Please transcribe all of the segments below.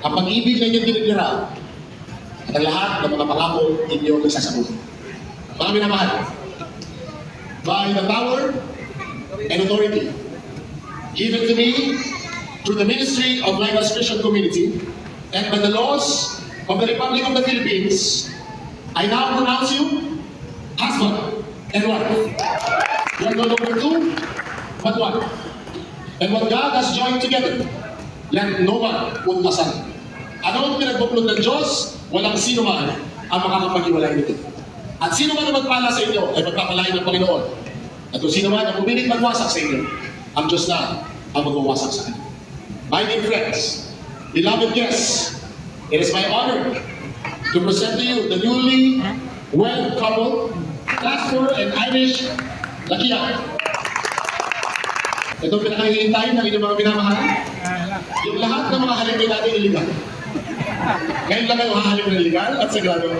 ang pag-ibig na inyong dinigdira at ang lahat ng mga pangako inyong nagsasabot. Mga minamahal, by the power and authority given to me through the ministry of Lighthouse Christian Community and by the laws of the Republic of the Philippines, I now pronounce you husband and wife. You are no longer two, but one. And what God has joined together, let no man put asunder. Ano ang pinagbuklod ng Diyos? Walang sino man ang makakapag-iwalay nito. At sino man ang magpala sa inyo ay magpapalain ng Panginoon. At kung sino man ang pumilit magwasak sa inyo, ang Diyos na ang magwawasak sa kanya. My dear friends, beloved guests, it is my honor to present to you the newly wed couple, Castor and Irish Lakiak. Ito pinakahihintayin ng inyong mga minamahal. Yung lahat ng mga halipin natin iligal. Ngayon lang kayo hahalip ng iligal at sagrado.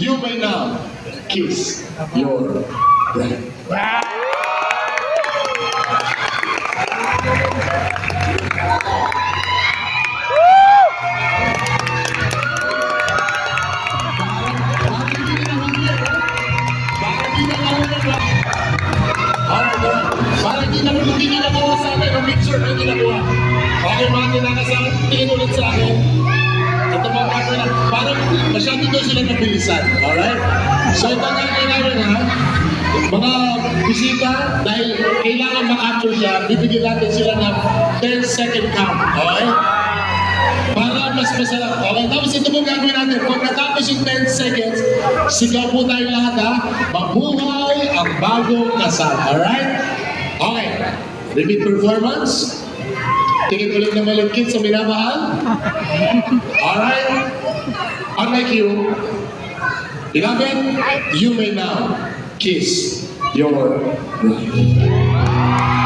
You may now kiss your bride. Parang hindi na nagawa sa akin ang picture na ginagawa. Okay, mga kinakasal, tingin ulit sa akin. Ito mga partner na, parang masyado daw sila nabilisan. Alright? So ito ang gagawin namin ha. Mga bisita, dahil kailangan ma-capture siya, bibigyan natin sila ng 10-second count. Okay? Para mas masarap. Okay, tapos ito po gagawin natin. Pag natapos yung 10 seconds, sigaw po tayo lahat ha. Mabuhay ang bagong kasal. Alright? Okay. Repeat performance. Tingin ulit na malungkit sa minamahal. Alright? Unlike you, beloved, you may now kiss your bride.